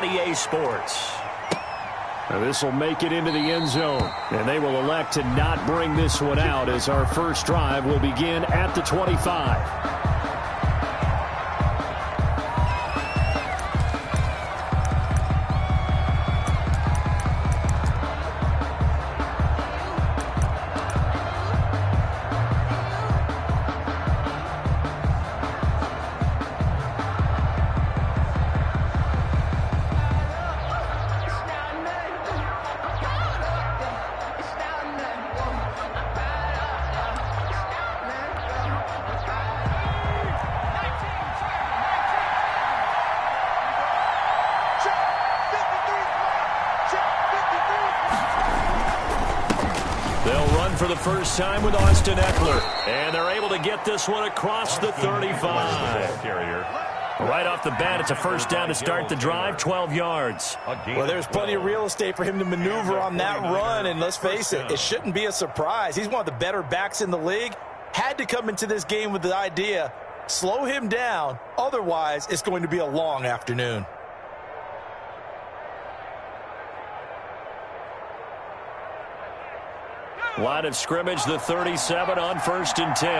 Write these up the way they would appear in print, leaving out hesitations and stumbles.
on EA Sports. This will make it into the end zone, and they will elect to not bring this one out as our first drive will begin at the 25. For the first time with Austin Ekeler. And they're able to get this one across the 35. Right off the bat, it's a first down to start the drive, 12 yards. Well, there's plenty of real estate for him to maneuver on that run, and let's face it, it shouldn't be a surprise. He's one of the better backs in the league. Had to come into this game with the idea, slow him down, otherwise it's going to be a long afternoon. Line of scrimmage, the 37 on 1st and 10.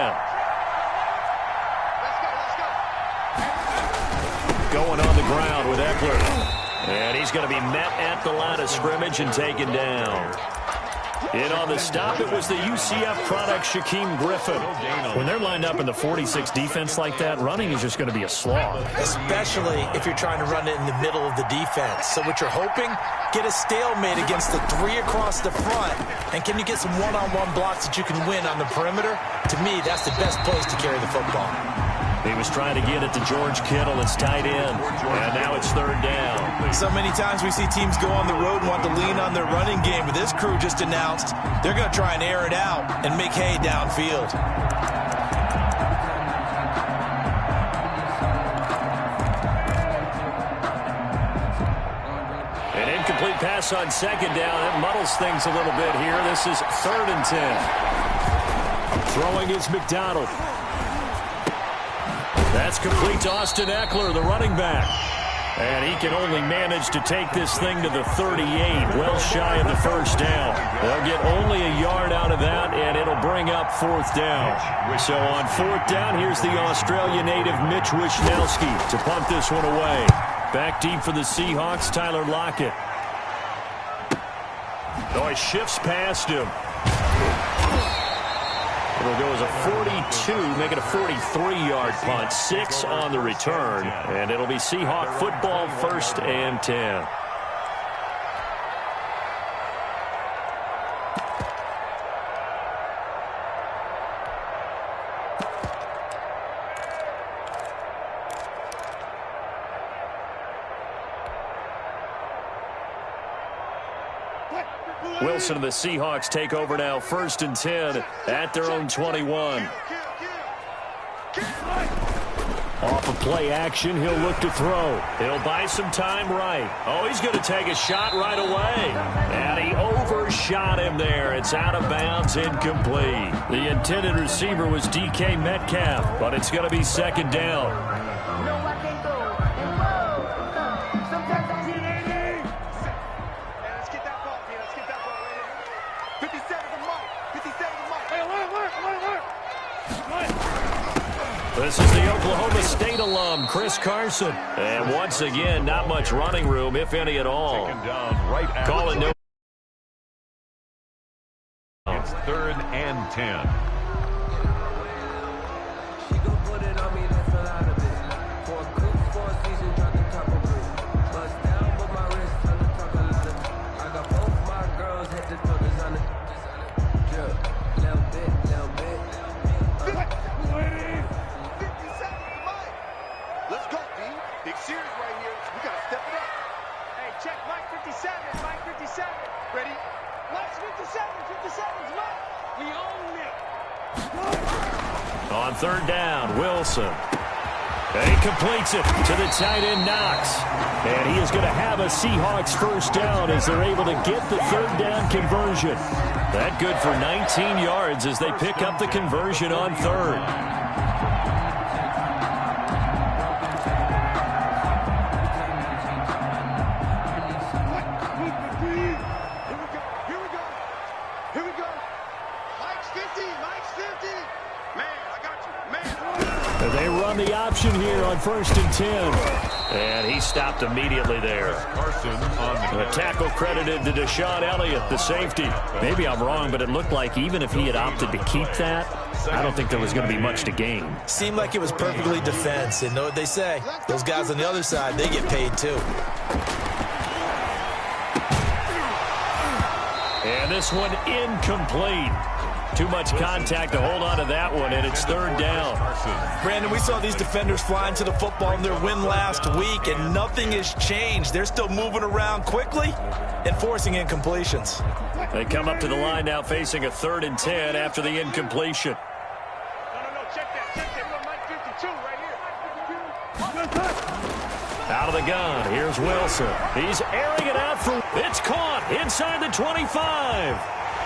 Going on the ground with Ekeler. And he's going to be met at the line of scrimmage and taken down. In on the stop, it was the UCF product, Shaquem Griffin. When they're lined up in the 46 defense like that, running is just going to be a slog. Especially if you're trying to run it in the middle of the defense. So what you're hoping, get a stalemate against the three across the front. And can you get some one-on-one blocks that you can win on the perimeter? To me, that's the best place to carry the football. He was trying to get it to George Kittle. It's tight end. And now it's 3rd down. So many times we see teams go on the road and want to lean on their running game. But this crew just announced they're going to try and air it out and make hay downfield. An incomplete pass on 2nd down. That muddles things a little bit here. This is 3rd and 10. Throwing is McDonald. That's complete to Austin Ekeler, the running back. And he can only manage to take this thing to the 38, well shy of the first down. They'll get only a yard out of that, and it'll bring up 4th down. So on 4th down, here's the Australia native Mitch Wishnowsky to punt this one away. Back deep for the Seahawks, Tyler Lockett. Oh, he shifts past him. It'll go as a 42, make it a 43-yard punt, 6 on the return, and it'll be Seahawk football, 1st and 10. Wilson and the Seahawks take over now, 1st and 10 at their own 21. Off of play action, he'll look to throw. He'll buy some time right. Oh, he's going to take a shot right away. And he overshot him there. It's out of bounds, incomplete. The intended receiver was DK Metcalf, but it's going to be 2nd down. This is the Oklahoma State alum, Chris Carson. And once again, not much running room, if any at all. Call it no. It's 3rd and 10. On 3rd down, Wilson. And he completes it to the tight end, Knox. And he is going to have a Seahawks 1st down as they're able to get the 3rd down conversion. That good for 19 yards as they pick up the conversion on 3rd. here on 1st and 10. And he stopped immediately there. Carson on the tackle credited to Deshaun Elliott, the safety. Maybe I'm wrong, but it looked like even if he had opted to keep that, I don't think there was going to be much to gain. Seemed like it was perfectly defense. And know what they say? Those guys on the other side, they get paid too. And this one incomplete. Too much contact to hold on to that one, and it's 3rd down. Brandon, we saw these defenders flying to the football in their win last week, and nothing has changed. They're still moving around quickly and forcing incompletions. They come up to the line now facing a 3rd and 10 after the incompletion. Check that. We're Mike 52 right here. Out of the gun, here's Wilson. He's airing it out for... It's caught inside the 25.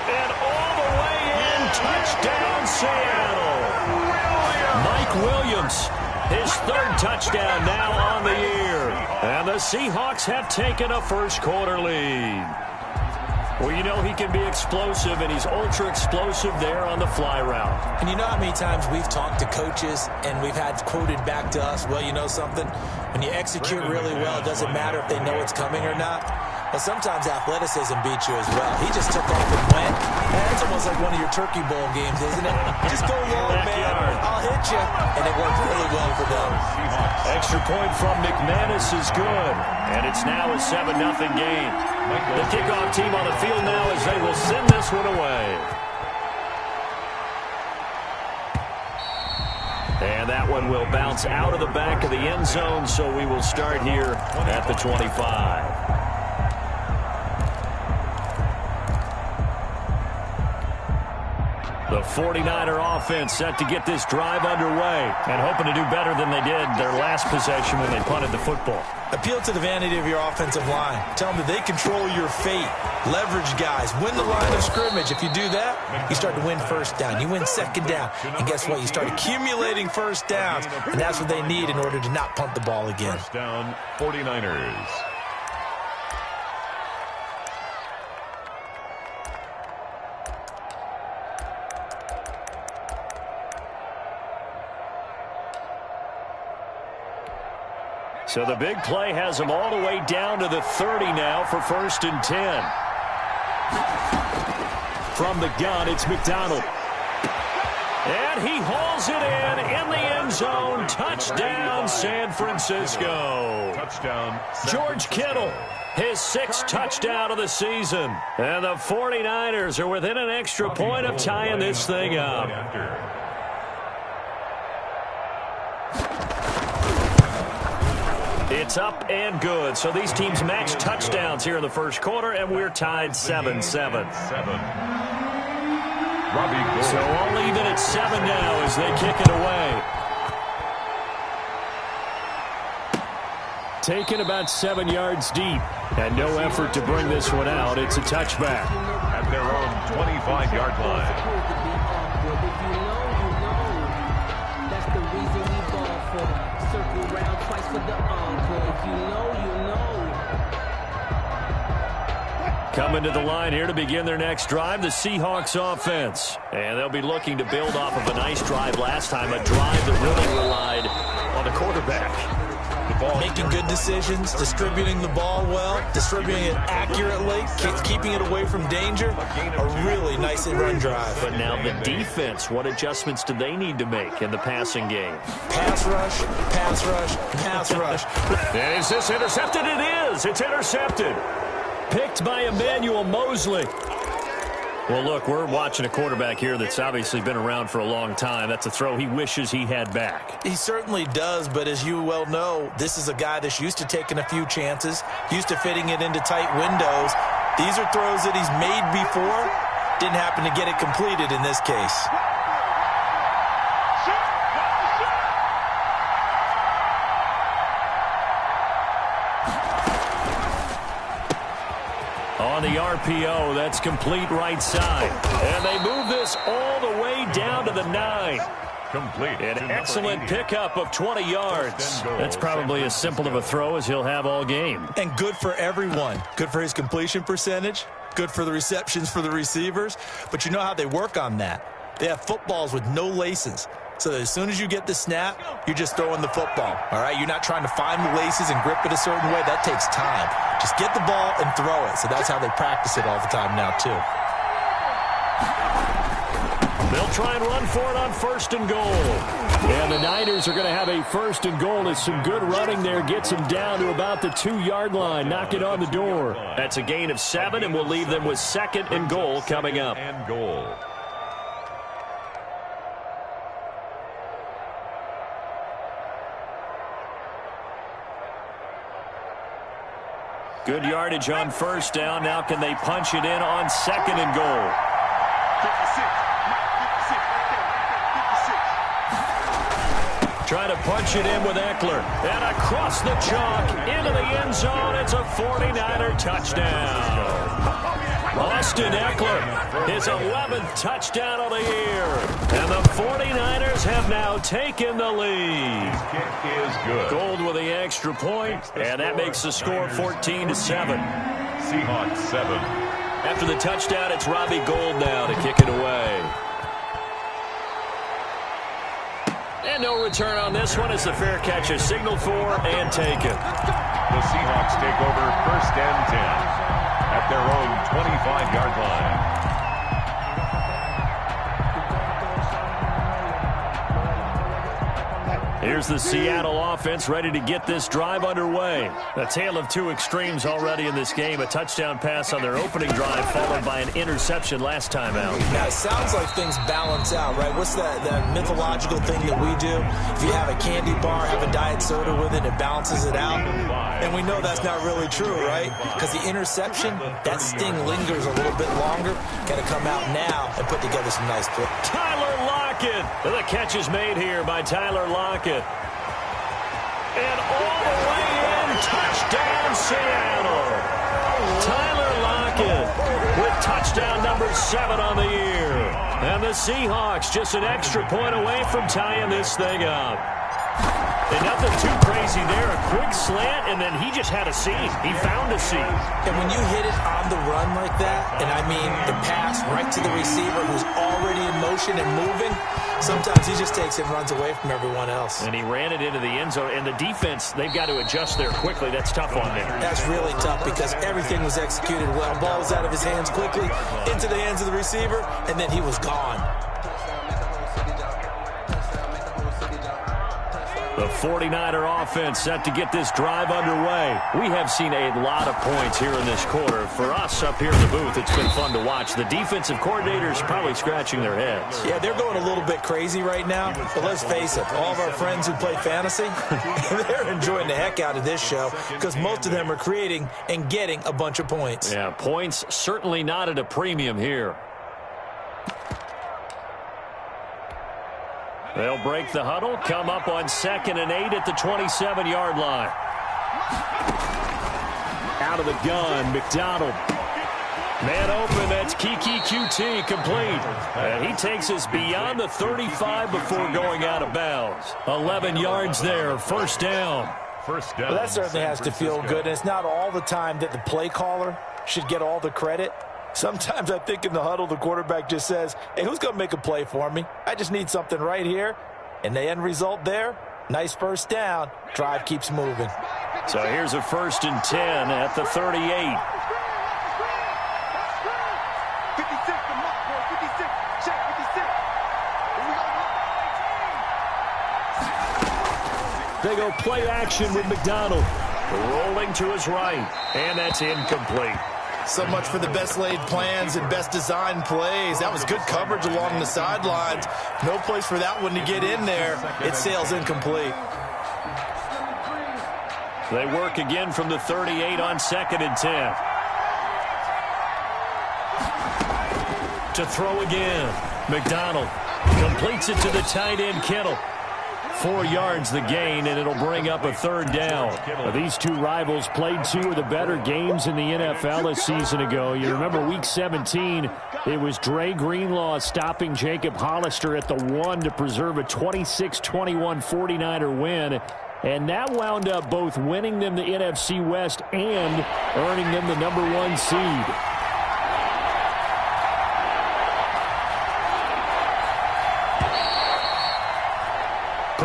And all the way in, touchdown Seattle. Mike Williams, his 3rd touchdown now on the year. And the Seahawks have taken a first-quarter lead. Well, you know he can be explosive, and he's ultra-explosive there on the fly route. And you know how many times we've talked to coaches and we've had quoted back to us, well, you know something? When you execute really well, it doesn't matter if they know it's coming or not. But sometimes athleticism beats you as well. He just took off and went. It's almost like one of your Turkey Bowl games, isn't it? Just go long, man. I'll hit you. And it worked really well for them. Extra point from McManus is good. And it's now a 7-0 game. The kickoff team on the field now as they will send this one away. And that one will bounce out of the back of the end zone, so we will start here at the 25. The 49er offense set to get this drive underway and hoping to do better than they did their last possession when they punted the football. Appeal to the vanity of your offensive line. Tell them that they control your fate. Leverage guys. Win the line of scrimmage. If you do that, you start to win first down. You win 2nd down. And guess what? You start accumulating first downs. And that's what they need in order to not punt the ball again. First down, 49ers. So the big play has them all the way down to the 30 now for 1st and 10. From the gun, it's McDonald. And he hauls it in the end zone. Touchdown, San Francisco. Touchdown, George Kittle, his 6th touchdown of the season. And the 49ers are within an extra point of tying this thing up. It's up and good. So these teams match touchdowns here in the first quarter, and we're tied 7-7. So all even at 7 now as they kick it away. Taken about 7 yards deep, and no effort to bring this one out. It's a touchback. At their own 25-yard line. Coming to the line here to begin their next drive, the Seahawks offense. And they'll be looking to build off of a nice drive last time, a drive that really relied on the quarterback. Making good decisions, distributing the ball well, distributing it accurately, keeping it away from danger. A really nice run drive. But now the defense, what adjustments do they need to make in the passing game? Pass rush, pass rush, pass rush. And is this intercepted? It is. It's intercepted. Picked by Emmanuel Mosley. Well, look, we're watching a quarterback here that's obviously been around for a long time. That's a throw he wishes he had back. He certainly does, but as you well know, this is a guy that's used to taking a few chances, used to fitting it into tight windows. These are throws that he's made before. Didn't happen to get it completed in this case. On the RPO, that's complete right side. And they move this all the way down to the 9. Complete. An excellent pickup of 20 yards. That's probably as simple of a throw as he'll have all game. And good for everyone. Good for his completion percentage. Good for the receptions for the receivers. But you know how they work on that. They have footballs with no laces. so that as soon as you get the snap, you're just throwing the football, all right? You're not trying to find the laces and grip it a certain way. That takes time. Just get the ball and throw it. So that's how they practice it all the time now, too. They'll try and run for it on 1st and goal. And the Niners are going to have a 1st and goal as some good running there gets them down to about the 2-yard line. Knock it on the door. That's a gain of 7, and we'll leave them with 2nd and goal coming up. And goal. Good yardage on 1st down. Now can they punch it in on 2nd and goal? 56. Trying to punch it in with Eckler. And across the chalk, into the end zone. It's a 49er touchdown. Austin Eckler, his 11th touchdown of the year. And the 49ers have now taken the lead. His kick is good. Gold with the extra point, and that makes the score 14-7. Seahawks 7. After the touchdown, it's Robbie Gould now to kick it away. And no return on this one as the fair catch is signaled for and taken. The Seahawks take over 1st and 10 at their own 25-yard line. Here's the Seattle offense ready to get this drive underway. A tale of two extremes already in this game. A touchdown pass on their opening drive followed by an interception last time out. Now, it sounds like things balance out, right? What's that mythological thing that we do? If you have a candy bar, have a diet soda with it, it balances it out. And we know that's not really true, right? Because the interception, that sting lingers a little bit longer. Got to come out now and put together some nice plays. Tyler Lockett. The catch is made here by Tyler Lockett. And all the way in, touchdown Seattle. Tyler Lockett with touchdown number 7 on the year. And the Seahawks just an extra point away from tying this thing up. And nothing too crazy there. A quick slant, and then he just had a seam. He found a seam. And when you hit it on the run like that, and I mean the pass right to the receiver who's already in motion and moving, sometimes he just takes it and runs away from everyone else. And he ran it into the end zone. And the defense, they've got to adjust there quickly. That's tough on them. That's really tough because everything was executed well. Ball was out of his hands quickly, into the hands of the receiver, and then he was gone. The 49er offense set to get this drive underway. We have seen a lot of points here in this quarter. For us up here in the booth, it's been fun to watch. The defensive coordinators probably scratching their heads. Yeah, they're going a little bit crazy right now. But let's face it, all of our friends who play fantasy, they're enjoying the heck out of this show because most of them are creating and getting a bunch of points. Yeah, points certainly not at a premium here. They'll break the huddle, come up on 2nd and 8 at the 27-yard line. Out of the gun, McDonald. Man open, that's Kiki QT complete. And he takes us beyond the 35 before going out of bounds. 11 yards there, 1st down. First down. Well, that certainly has to feel good. And it's not all the time that the play caller should get all the credit. Sometimes I think in the huddle, the quarterback just says, hey, who's going to make a play for me? I just need something right here. And the end result there, nice 1st down. Drive keeps moving. So here's a 1st and 10 at the 38. 56, the mark, boy, 56. Check, 56. They go play action with McDonald. Rolling to his right. And that's incomplete. So much for the best laid plans and best designed plays. That was good coverage along the sidelines. No place for that one to get in there. It sails incomplete. They work again from the 38 on 2nd and 10. To throw again. McDonald completes it to the tight end, Kittle. 4 yards the gain, and it'll bring up a 3rd down. These two rivals played 2 of the better games in the NFL a season ago. You remember Week 17, it was Dre Greenlaw stopping Jacob Hollister at the 1 to preserve a 26-21 49er win. And that wound up both winning them the NFC West and earning them the number 1 seed.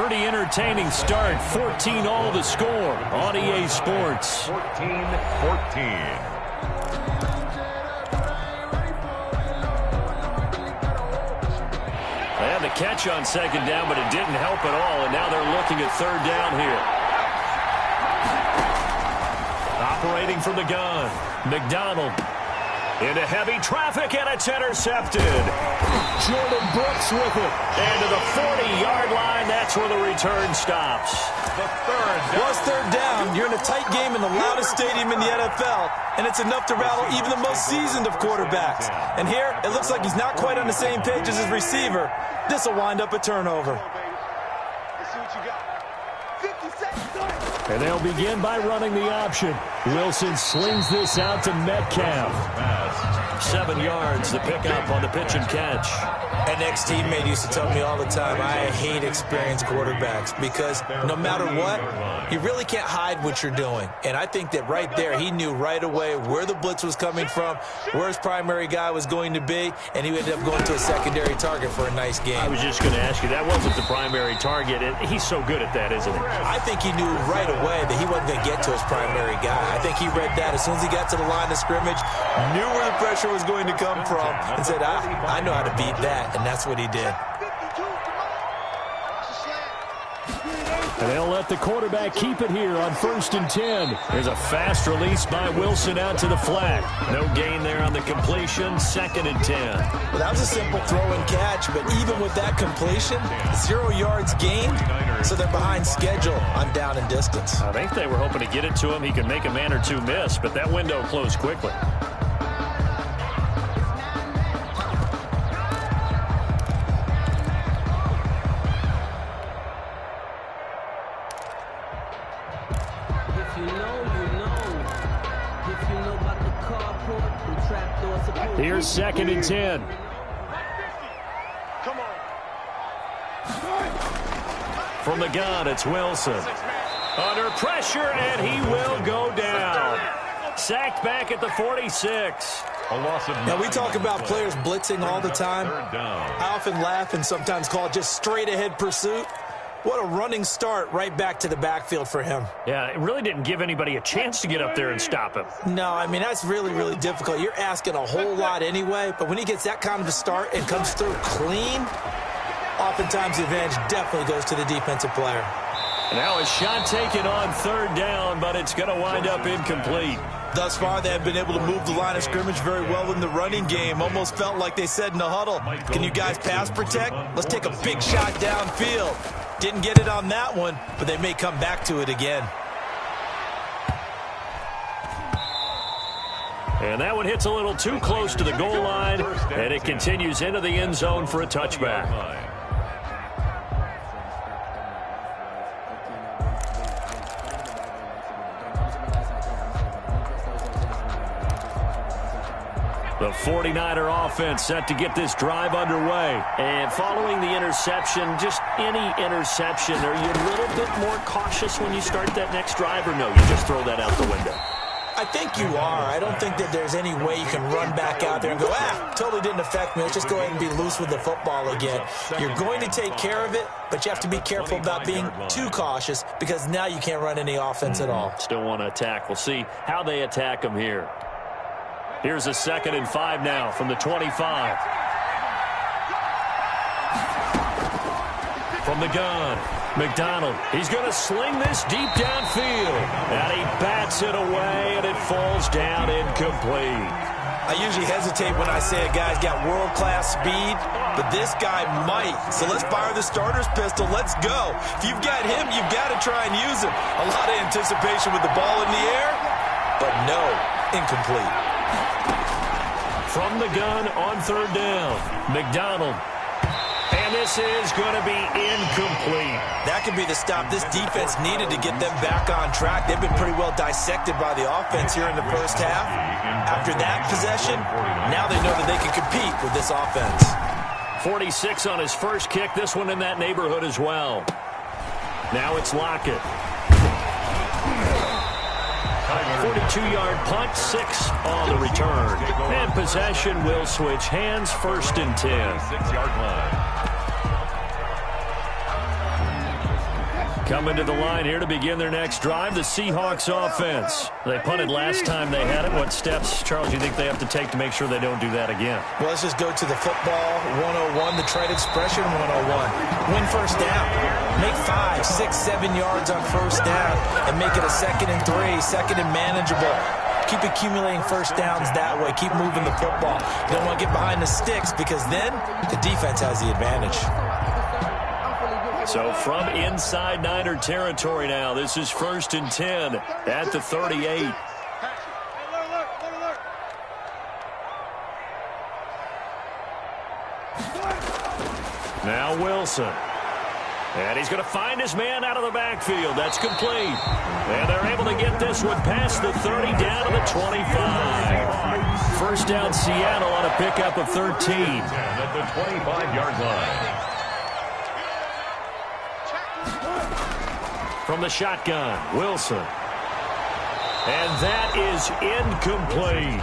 pretty entertaining start. 14 all the score on EA Sports. 14-14. They had the catch on second down, but it didn't help at all, and now they're looking at third down here. Operating from the gun, McDonald. Into heavy traffic, and it's intercepted. Jordan Brooks with it. And to the 40-yard line, that's where the return stops. The third down. Once third down, you're in a tight game in the loudest stadium in the NFL, and it's enough to rattle even the most seasoned of quarterbacks. And here, it looks like he's not quite on the same page as his receiver. This will wind up a turnover. Let's see what you got. 50 seconds on it. And they'll begin by running the option. Wilson slings this out to Metcalf. 7 yards, the pickup on the pitch and catch. An ex-teammate used to tell me all the time, I hate experienced quarterbacks because no matter what, you really can't hide what you're doing. And I think that right there, he knew right away where the blitz was coming from, where his primary guy was going to be, and he ended up going to a secondary target for a nice game. I was just going to ask you, that wasn't the primary target. He's so good at that, isn't he? I think he knew right away that he wasn't going to get to his primary guy. I think he read that as soon as he got to the line of scrimmage, knew where the pressure was going to come from, and said, I know how to beat that, and that's what he did. 52, come on. Watch the slant. And they'll let the quarterback keep it here on 1st and 10. There's a fast release by Wilson out to the flat. No gain there on the completion. 2nd and 10. Well, that was a simple throw and catch, but even with that completion, 0 yards gained, so they're behind schedule on down and distance. I think they were hoping to get it to him. He could make a man or two miss, but that window closed quickly. Here's 2nd and 10. Come on. From the gun, it's Wilson. Under pressure, and he will go down. Sacked back at the 46. A loss of Now, we talk about players blitzing all the time. Third down. I often laugh and sometimes call it just straight-ahead pursuit. What a running start right back to the backfield for him. Yeah, it really didn't give anybody a chance to get up there and stop him. No, I mean, that's really, really difficult. You're asking a whole lot anyway, but when he gets that kind of a start and comes through clean, oftentimes the advantage definitely goes to the defensive player. Now a shot taken on third down, but it's going to wind up incomplete. Thus far, they have been able to move the line of scrimmage very well in the running game. Almost felt like they said in the huddle, can you guys pass protect? Let's take a big shot downfield. Didn't get it on that one, but they may come back to it again. And that one hits a little too close to the goal line, and it continues into the end zone for a touchback. The 49er offense set to get this drive underway. And following the interception, just any interception, are you a little bit more cautious when you start that next drive, or no, you just throw that out the window? I think you are. I don't think that there's any way you can run back out there and go, totally didn't affect me. Let's just go ahead and be loose with the football again. You're going to take care of it, but you have to be careful about being too cautious because now you can't run any offense at all. Still want to attack. We'll see how they attack them here. Here's a 2nd and 5 now from the 25. From the gun, McDonald. He's going to sling this deep downfield. And he bats it away, and it falls down incomplete. I usually hesitate when I say a guy's got world-class speed, but this guy might. So let's fire the starter's pistol. Let's go. If you've got him, you've got to try and use him. A lot of anticipation with the ball in the air, but no, incomplete. From the gun on third down, McDonald. And this is going to be incomplete. That could be the stop this defense needed to get them back on track. They've been pretty well dissected by the offense here in the first half. After that possession, now they know that they can compete with this offense. 46 on his first kick. This one in that neighborhood as well. Now it's Lockett. 42-yard punt, 6 on the return. And possession will switch hands, 1st and 10. 6-yard line. Coming to the line here to begin their next drive, the Seahawks offense. They punted last time they had it. What steps, Charles, do you think they have to take to make sure they don't do that again? Well, let's just go to the football 101, the trade expression 101. Win first down. Make 5, 6, 7 yards on first down and make it a 2nd and 3, 2nd and manageable. Keep accumulating first downs that way. Keep moving the football. You don't want to get behind the sticks because then the defense has the advantage. So from inside Niner territory now, this is 1st and 10 at the 38. Now Wilson. And he's going to find his man out of the backfield. That's complete. And they're able to get this one past the 30 down to the 25. First down Seattle on a pickup of 13. At the 25-yard line. From the shotgun, Wilson. And that is incomplete.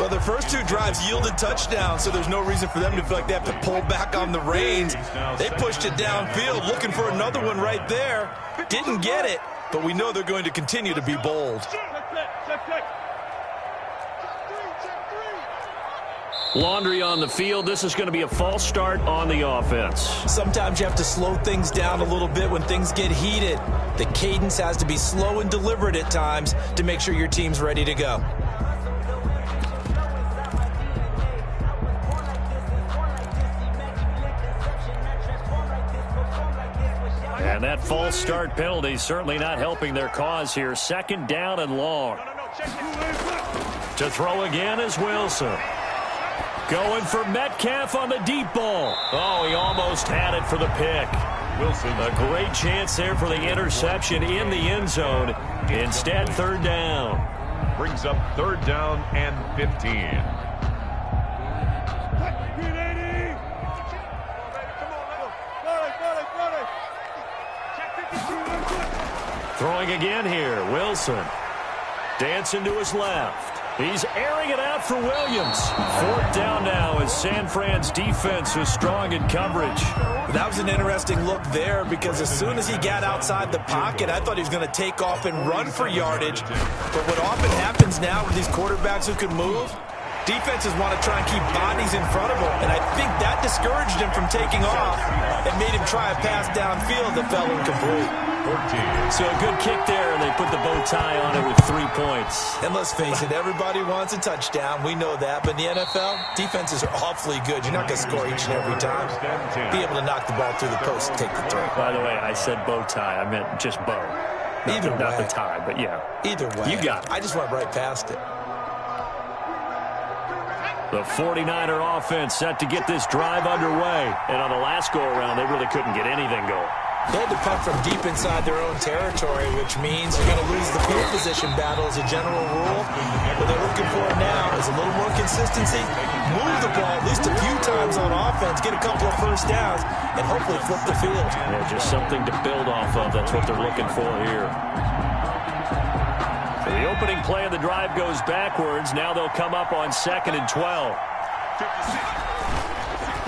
Well, the first 2 drives yielded touchdowns, so there's no reason for them to feel like they have to pull back on the reins. They pushed it downfield, looking for another one right there. Didn't get it, but we know they're going to continue to be bold. Laundry on the field. This is going to be a false start on the offense. Sometimes you have to slow things down a little bit when things get heated. The cadence has to be slow and deliberate at times to make sure your team's ready to go. And that false start penalty certainly not helping their cause here. 2nd down and long. To throw again is Wilson. Going for Metcalf on the deep ball. Oh, he almost had it for the pick. Wilson, a great chance there for the interception in the end zone. Instead, 3rd down. Brings up 3rd down and 15. Throwing again here, Wilson. Dancing to his left. He's airing it out for Williams. 4th down now as San Fran's defense was strong in coverage. That was an interesting look there because as soon as he got outside the pocket, I thought he was going to take off and run for yardage. But what often happens now with these quarterbacks who can move, defenses want to try and keep bodies in front of him. And I think that discouraged him from taking off and made him try a pass downfield that fell incomplete. So a good kick there, and they put the bow tie on it with 3 points. And let's face it, everybody wants a touchdown. We know that. But in the NFL, defenses are awfully good. You're not going to score each and every time. Be able to knock the ball through the post and take the throw. By the way, I said bow tie. I meant just bow. Either way. Not the tie, but yeah. Either way. You got it. I just went right past it. The 49er offense set to get this drive underway. And on the last go-around, they really couldn't get anything going. They had to punt from deep inside their own territory, which means you're going to lose the field position battle as a general rule. What they're looking for now is a little more consistency, move the ball at least a few times on offense, get a couple of first downs, and hopefully flip the field. Yeah, just something to build off of. That's what they're looking for here. So the opening play of the drive goes backwards. Now they'll come up on 2nd and 12.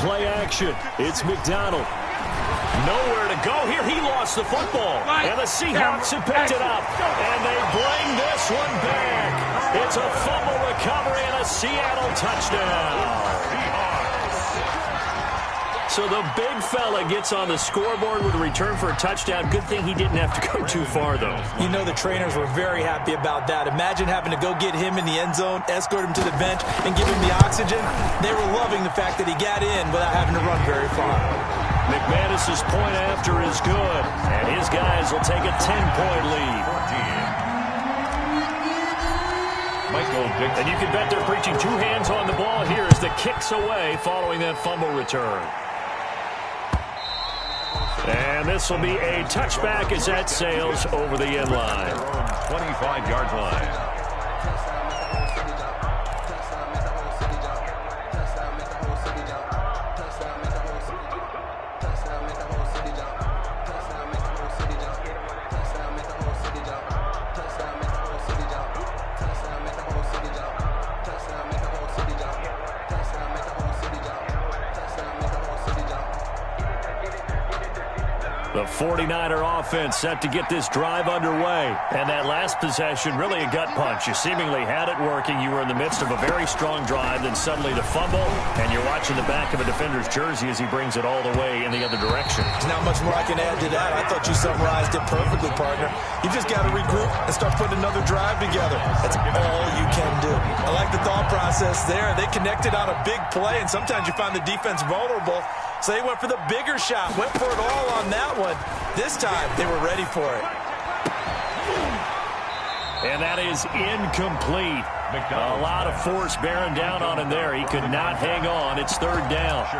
Play action. It's McDonald. Nowhere to go here. He lost the football. And the Seahawks have picked it up. And they bring this one back. It's a fumble recovery and a Seattle touchdown. So the big fella gets on the scoreboard with a return for a touchdown. Good thing he didn't have to go too far, though. You know the trainers were very happy about that. Imagine having to go get him in the end zone, escort him to the bench, and give him the oxygen. They were loving the fact that he got in without having to run very far. McManus's point after is good, and his guys will take a 10-point lead. Michael Dixon. And you can bet they're preaching 2 hands on the ball here as the kick's away following that fumble return. And this will be a touchback as that sails over the end line. 25-yard line. The 49er offense set to get this drive underway. And that last possession, really a gut punch. You seemingly had it working. You were in the midst of a very strong drive, then suddenly the fumble, and you're watching the back of a defender's jersey as he brings it all the way in the other direction. There's not much more I can add to that. I thought you summarized it perfectly, partner. You just got to regroup and start putting another drive together. That's all you can do. I like the thought process there. They connected on a big play, and sometimes you find the defense vulnerable. So they went for the bigger shot, went for it all on that one. This time, they were ready for it. And that is incomplete. A lot of force bearing down on him there. He could not hang on. It's third down.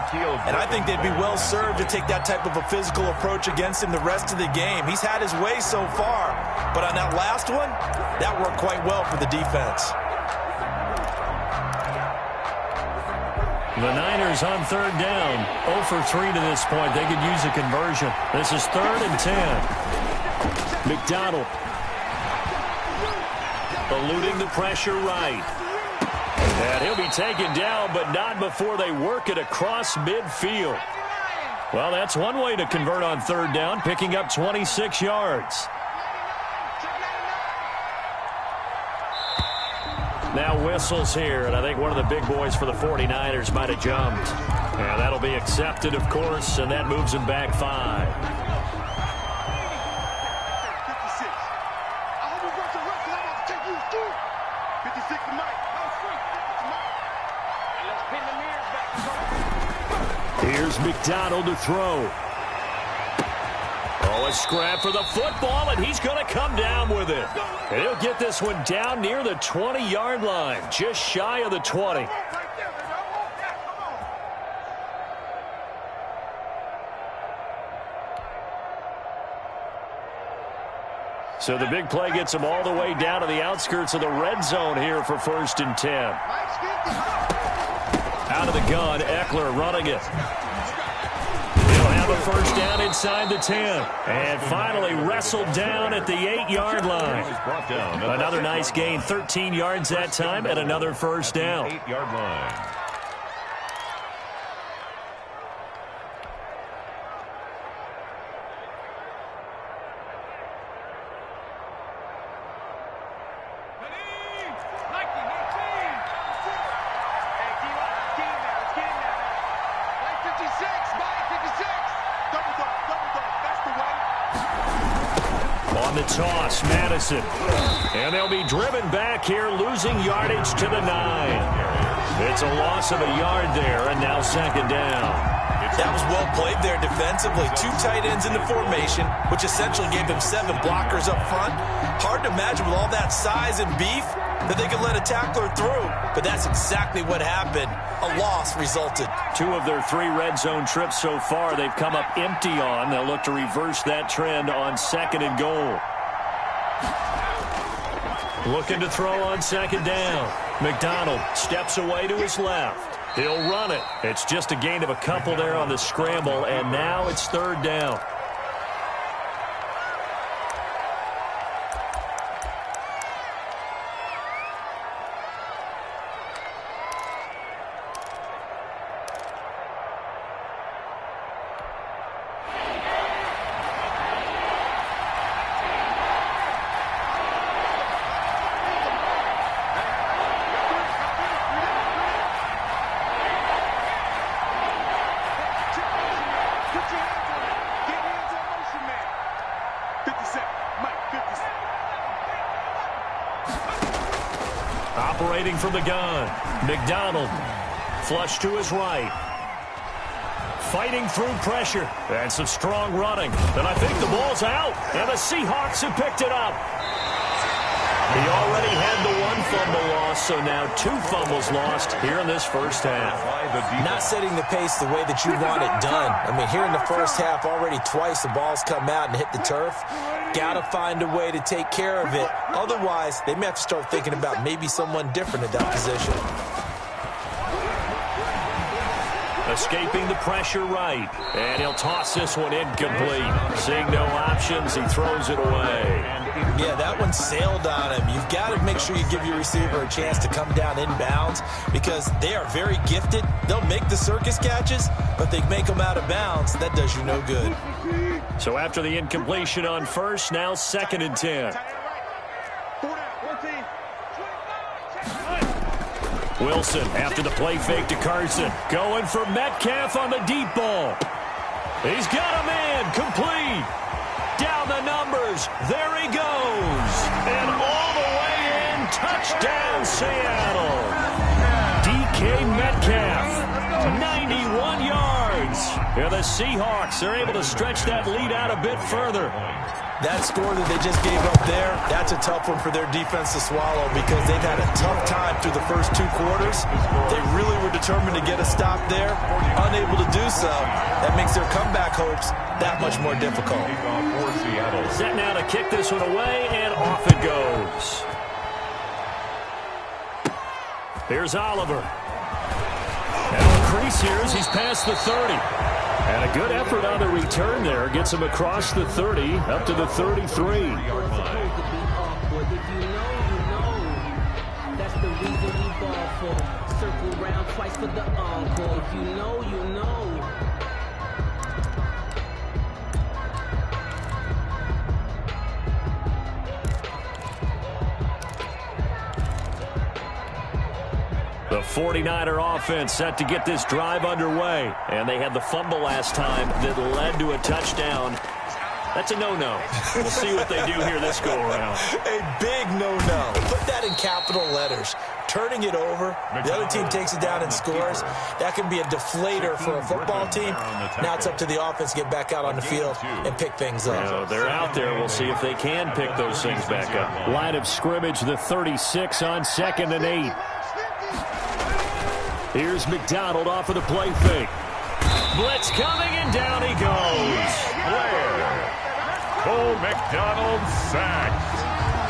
And I think they'd be well served to take that type of a physical approach against him the rest of the game. He's had his way so far. But on that last one, that worked quite well for the defense. The Niners on third down. 0 for 3 to this point. They could use a conversion. This is 3rd and 10. McDonald eluding the pressure right. And he'll be taken down, but not before they work it across midfield. Well, that's one way to convert on third down, picking up 26 yards. Now whistles here, and I think one of the big boys for the 49ers might have jumped. And that'll be accepted, of course, and that moves him back 5. Here's McDonald to throw. Oh, a scrap for the football, and he's going to come down with it. And he'll get this one down near the 20-yard line, just shy of the 20. So the big play gets him all the way down to the outskirts of the red zone here for 1st and 10. Out of the gun, Ekeler running it. He'll have a first down inside the 10. And finally wrestled down at the 8-yard line. Another nice gain, 13 yards that time, and another first down. 8-yard line. On the toss, Madison. And they'll be driven back here, losing yardage to the 9. It's a loss of a yard there, and now 2nd down. That was well played there defensively. 2 tight ends in the formation, which essentially gave them 7 blockers up front. Hard to imagine with all that size and beef that they could let a tackler through. But that's exactly what happened. A loss resulted. 2 of their 3 red zone trips so far, they've come up empty on. They'll look to reverse that trend on 2nd and goal. Looking to throw on 2nd down. McDonald steps away to his left. He'll run it. It's just a gain of a couple there on the scramble, and now it's 3rd down. Operating from the gun, McDonald, flush to his right. Fighting through pressure, and some strong running. And I think the ball's out, and the Seahawks have picked it up. He already had the 1 fumble loss, so now 2 fumbles lost here in this first half. Not setting the pace the way that you want it done. I mean, here in the first half, already twice the ball's come out and hit the turf. Got to find a way to take care of it. Otherwise, they may have to start thinking about maybe someone different at that position. Escaping the pressure right. And he'll toss this one incomplete. Seeing no options, he throws it away. Yeah, that one sailed on him. You've got to make sure you give your receiver a chance to come down inbounds because they are very gifted. They'll make the circus catches, but they make them out of bounds. That does you no good. So after the incompletion on first, now 2nd and 10. Wilson after the play fake to Carson. Going for Metcalf on the deep ball. He's got a man. Complete. Down the numbers. There he goes. And all the way in. Touchdown, Seattle. DK Metcalf. 91 yards. Yeah, the Seahawks are able to stretch that lead out a bit further. That score that they just gave up there, that's a tough one for their defense to swallow because they've had a tough time through the first 2 quarters. They really were determined to get a stop there, unable to do so. That makes their comeback hopes that much more difficult. Set now to kick this one away, and off it goes. Here's Oliver. Now increase here as he's past the 30. And a good effort on the return there. Gets him across the 30, up to the 33. That's the reason we ball for. Circle round twice for the encore. If you know, you know. The 49er offense set to get this drive underway. And they had the fumble last time that led to a touchdown. That's a no-no. We'll see what they do here this go-around. A big no-no. Put that in capital letters. Turning it over, the other team takes it down and scores. That can be a deflator for a football team. Now it's up to the offense to get back out on the field and pick things up. You know, they're out there. We'll see if they can pick those things back up. Line of scrimmage, the 36 on 2nd and 8. Here's McDonald off of the play fake. Blitz coming, and down he goes. Blair. Cole McDonald sacked.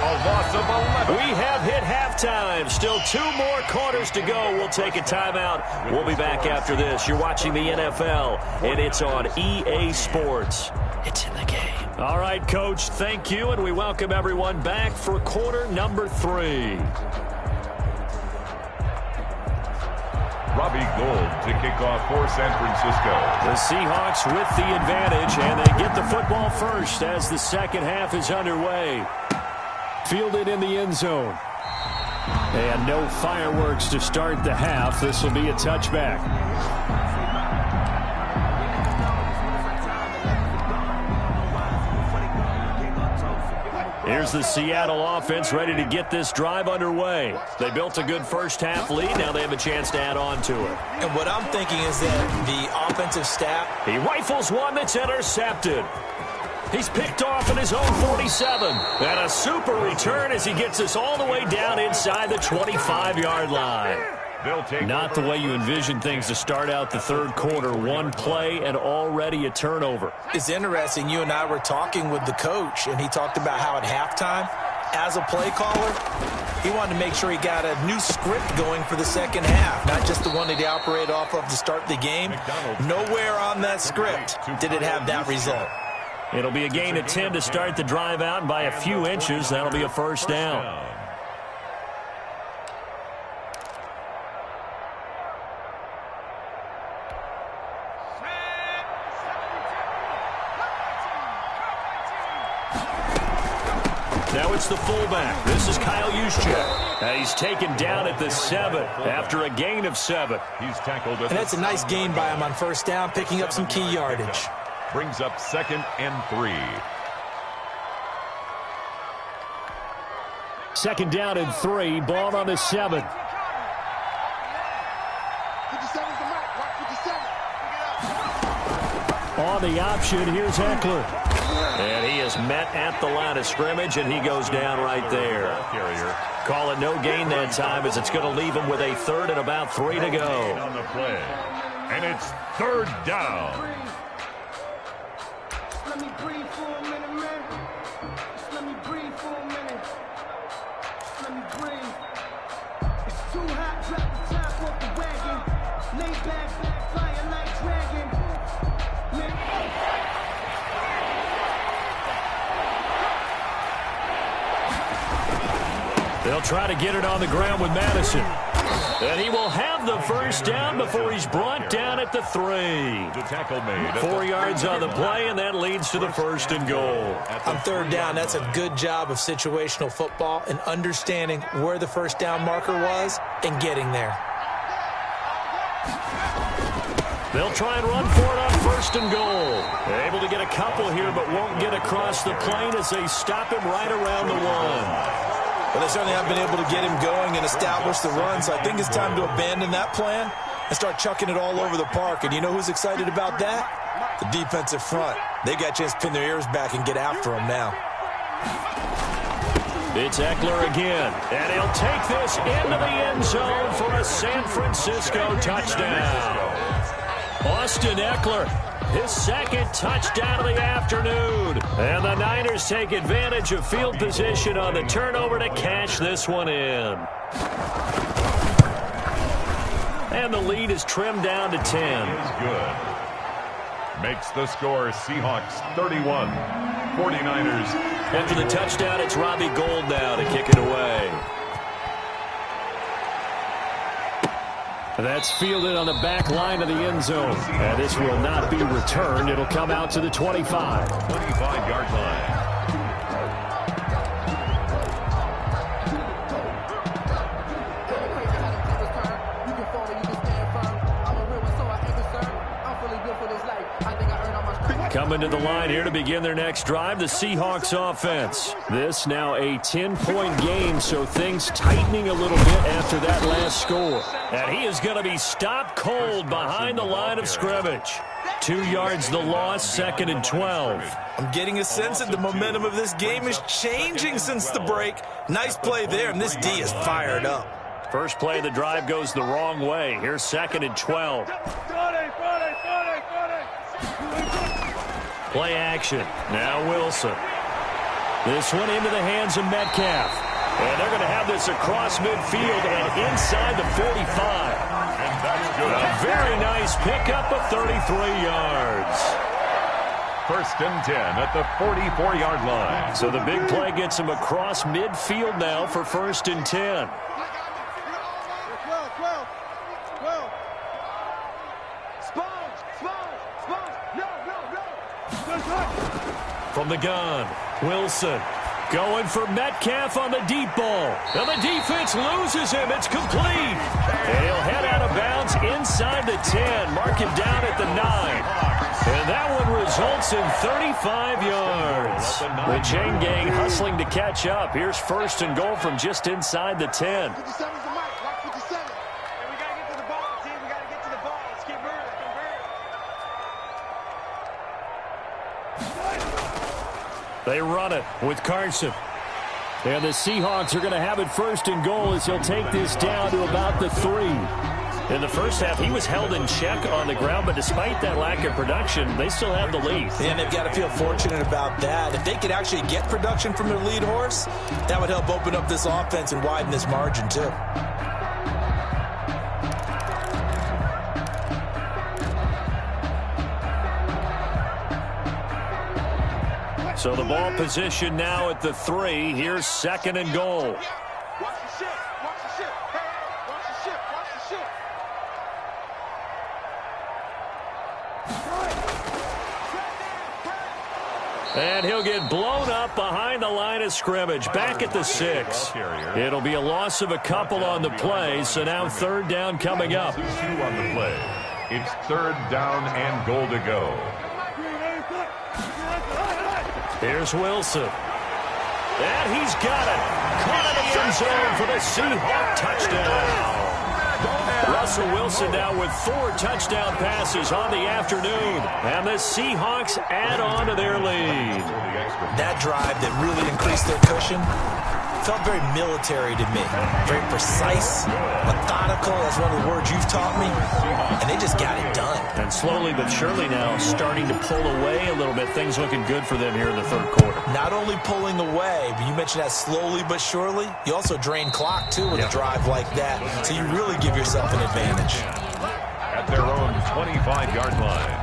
A loss of 11. We have hit halftime. Still 2 more quarters to go. We'll take a timeout. We'll be back after this. You're watching the NFL, and it's on EA Sports. It's in the game. All right, Coach, thank you, and we welcome everyone back for quarter number 3. Robbie Gould to kick off for San Francisco. The Seahawks with the advantage, and they get the football first as the second half is underway. Fielded in the end zone. And no fireworks to start the half. This will be a touchback. Here's the Seattle offense ready to get this drive underway. They built a good first half lead. Now they have a chance to add on to it. And what I'm thinking is that the offensive staff... He rifles one that's intercepted. He's picked off in his own 47. And a super return as he gets us all the way down inside the 25-yard line. Not the way you envision things to start out the third quarter. One play and already a turnover. It's interesting. You and I were talking with the coach, and he talked about how at halftime, as a play caller, he wanted to make sure he got a new script going for the second half, not just the one that he operated off of to start the game. Nowhere on that script did it have that result. It'll be a gain of 10 to start the drive out, and by a few inches, that'll be a first down. Now it's the fullback. This is Kyle Juszczyk. He's taken down at the 7 after a gain of 7. He's tackled at And that's a nice gain by him on first down, picking up some key yardage. Brings up 2nd and 3. 2nd down and 3. Ball on the 7. On the option, here's Eckler. And he is met at the line of scrimmage, and he goes down right there. Call it no gain that time as it's going to leave him with a 3rd and about 3 to go. On the play. And it's 3rd down. Let me breathe for a minute, man. Just let me breathe for a minute. Just let me breathe. It's too hot, drop the top off the wagon. Lay back, fire like dragon. They'll try to get it on the ground with Madison. And he will have the first down before he's brought down at the 3. The tackle made. 4 yards on the play, and that leads to the 1st and goal. On 3rd down, that's a good job of situational football and understanding where the first down marker was and getting there. They'll try and run for it on 1st and goal. They're able to get a couple here, but won't get across the plane as they stop him right around the 1. Well, they certainly have been able to get him going and establish the run, so I think it's time to abandon that plan and start chucking it all over the park. And you know who's excited about that? The defensive front. They got a chance to pin their ears back and get after him now. It's Eckler again, and he'll take this into the end zone for a San Francisco touchdown. Austin Eckler, his 2nd touchdown of the afternoon. And the Niners take advantage of field position on the turnover to cash this one in. And the lead is trimmed down to 10. Good. Makes the score Seahawks 31, 49ers. After the touchdown, it's Robbie Gould now to kick it away. That's fielded on the back line of the end zone. And this will not be returned. It'll come out to the 25. 25-yard line. Coming to the line here to begin their next drive, the Seahawks offense. This now a 10-point game, so things tightening a little bit after that last score. And he is going to be stopped cold behind the line of scrimmage. 2 yards the loss, 2nd and 12. I'm getting a sense that the momentum of this game is changing since the break. Nice play there, and this D is fired up. First play of the drive goes the wrong way. Here's 2nd and 12. Play action. Now Wilson. This one into the hands of Metcalf. And they're going to have this across midfield and inside the 45. And that's good. A very nice pickup of 33 yards. 1st and 10 at the 44-yard line. So the big play gets him across midfield now for 1st and 10. From the gun, Wilson going for Metcalf on the deep ball. Now the defense loses him. It's complete. And he'll head out of bounds inside the 10. Mark him down at the 9. And that one results in 35 yards. The chain gang hustling to catch up. Here's 1st and goal from just inside the 10. They run it with Carson. And the Seahawks are going to have it 1st and goal as he'll take this down to about the 3. In the first half, he was held in check on the ground, but despite that lack of production, they still have the lead. And they've got to feel fortunate about that. If they could actually get production from their lead horse, that would help open up this offense and widen this margin too. So the ball position now at the 3. Here's 2nd and goal. Watch the ship. Watch the ship. Hey, watch the ship. Watch the ship. And he'll get blown up behind the line of scrimmage. Back at the 6. It'll be a loss of a couple on the play, so now 3rd down coming up. 2 on the play. It's 3rd down and goal to go. Here's Wilson. And he's got it. Caught in the end zone for the Seahawk touchdown. Russell Wilson now with 4 touchdown passes on the afternoon. And the Seahawks add on to their lead. That drive that really increased their cushion felt very military to me. Very precise, methodical. That's one of the words you've taught me. And they just got it done. And slowly but surely now starting to pull away a little bit. Things looking good for them here in the 3rd quarter. Not only pulling away, but you mentioned that slowly but surely. You also drain clock, too, with a drive like that. So you really give yourself an advantage. At their own 25-yard line.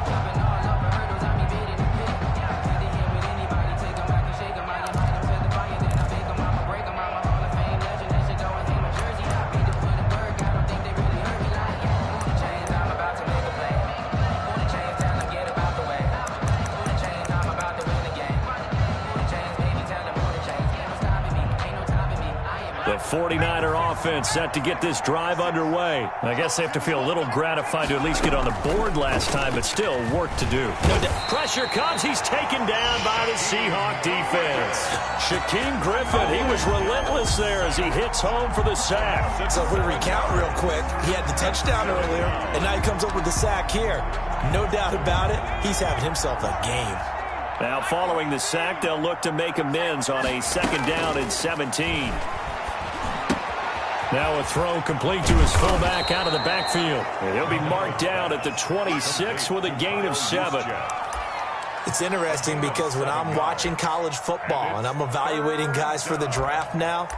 The 49er offense set to get this drive underway. I guess they have to feel a little gratified to at least get on the board last time, but still work to do. Pressure comes. He's taken down by the Seahawk defense. Shaquem Griffin, he was relentless there as he hits home for the sack. So if we recount real quick, he had the touchdown earlier, and now he comes up with the sack here. No doubt about it, he's having himself a game. Now following the sack, they'll look to make amends on a 2nd down and 17. Now a throw complete to his fullback out of the backfield. And he'll be marked down at the 26 with a gain of 7. It's interesting because when I'm watching college football and I'm evaluating guys for the draft now,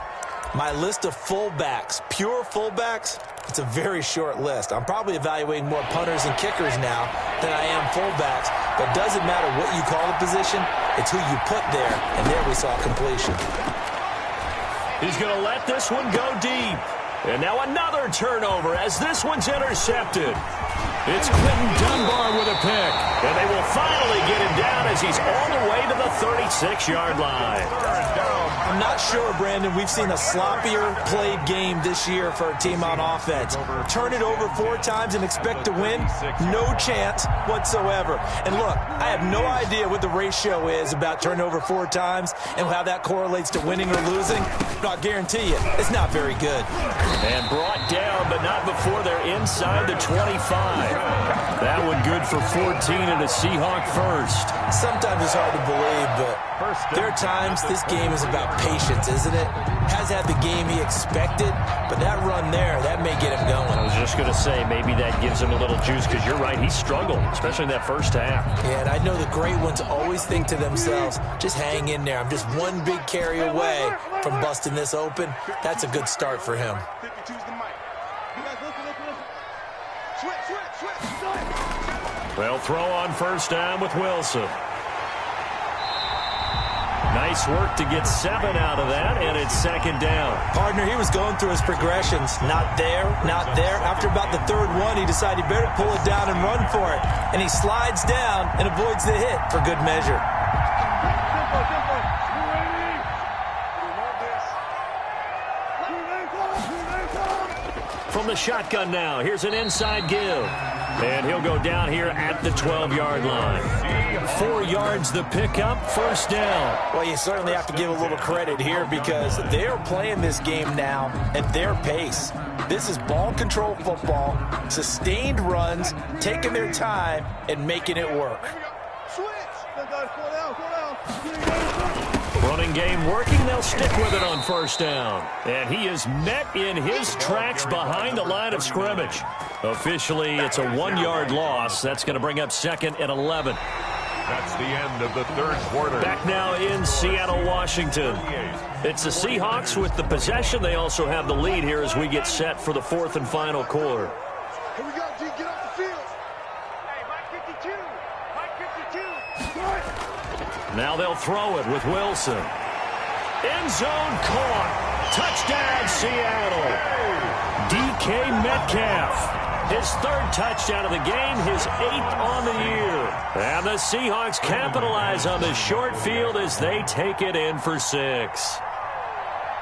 my list of fullbacks, pure fullbacks, it's a very short list. I'm probably evaluating more punters and kickers now than I am fullbacks. But it doesn't matter what you call the position, it's who you put there. And there we saw completion. He's going to let this one go deep. And now another turnover as this one's intercepted. It's Quentin Dunbar with a pick. And they will finally get him down as he's all the way to the 36-yard line. I'm not sure, Brandon, we've seen a sloppier played game this year for a team on offense. Turn it over 4 times and expect to win? No chance whatsoever. And look, I have no idea what the ratio is about turning over 4 times and how that correlates to winning or losing. But I'll guarantee you, it's not very good. And brought down, but not before they're inside the 25. That one good for 14 and a Seahawk first. Sometimes it's hard to believe, but there are times this game is about patience, isn't it? Has had the game he expected, but that run there, that may get him going. I was just going to say, maybe that gives him a little juice, because you're right, he struggled, especially in that first half. Yeah, and I know the great ones always think to themselves, just hang in there. I'm just one big carry away from busting this open. That's a good start for him. They'll throw on first down with Wilson. Nice work to get 7 out of that, and it's 2nd down. Partner, he was going through his progressions. Not there, not there. After about the 3rd one, he decided he better pull it down and run for it. And he slides down and avoids the hit for good measure. From the shotgun now, here's an inside give. And he'll go down here at the 12-yard line. 4 yards the pickup, first down. Well, you certainly have to give a little credit here because they're playing this game now at their pace. This is ball control football, sustained runs, taking their time, and making it work. Running game working, they'll stick with it on first down. And he is met in his tracks behind the line of scrimmage. Officially, it's a 1-yard loss. That's going to bring up 2nd and 11. That's the end of the 3rd quarter. Back now in Seattle, Washington. It's the Seahawks with the possession. They also have the lead here as we get set for the 4th and final quarter. Here we go, G. Get off the field. Hey, Mike 52. Mike 52. Now they'll throw it with Wilson. End zone caught. Touchdown, Seattle. DK Metcalf. His 3rd touchdown of the game, his 8th on the year. And the Seahawks capitalize on the short field as they take it in for 6.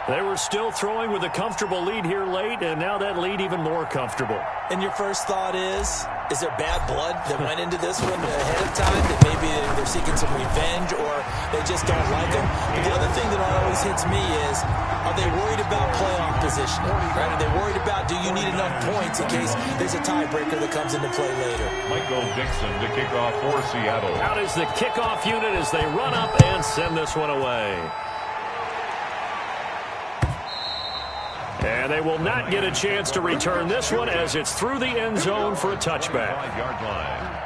They were still throwing with a comfortable lead here late, and now that lead even more comfortable. And your first thought is there bad blood that went into this one ahead of time? That maybe they're seeking some revenge or they just don't like them? But the other thing that always hits me is, are they worried about playoff positioning? Right? Are they worried about, do you need enough points in case there's a tiebreaker that comes into play later? Michael Dixon to kick off for Seattle. Out is the kickoff unit as they run up and send this one away. And they will not get a chance to return this one as it's through the end zone for a touchback. 5-yard line.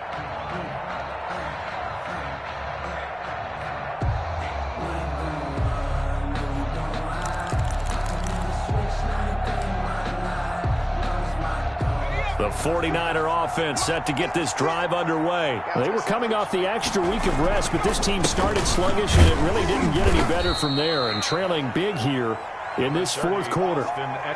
The 49er offense set to get this drive underway. They were coming off the extra week of rest, but this team started sluggish, and it really didn't get any better from there. And trailing big here in this 4th quarter.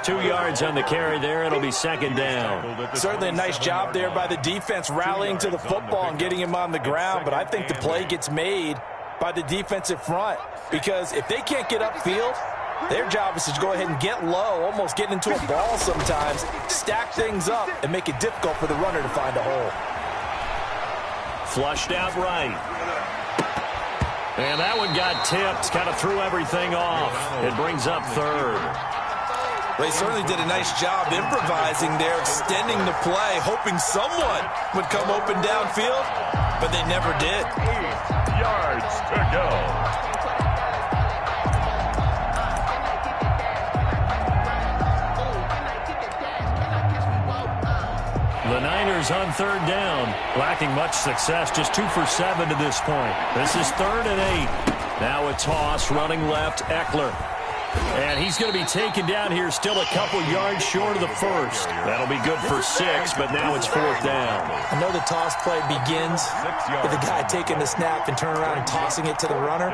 2 yards on the carry there. It'll be 2nd down. Certainly a nice job there by the defense rallying to the football and getting him on the ground, but I think the play gets made by the defensive front because if they can't get upfield, Their job is to go ahead and get low, almost get into a ball sometimes, stack things up, and make it difficult for the runner to find a hole. Flushed out right. And that one got tipped, kind of threw everything off. It brings up third. They certainly did a nice job improvising there, extending the play, hoping someone would come open downfield, but they never did. 8 yards to go. The Niners on third down, lacking much success, just 2 for 7 to this point. This is 3rd and 8. Now a toss, running left, Ekeler. And he's going to be taken down here, still a couple yards short of the first. That'll be good for 6, but now it's 4th down. I know the toss play begins with the guy taking the snap and turning around and tossing it to the runner.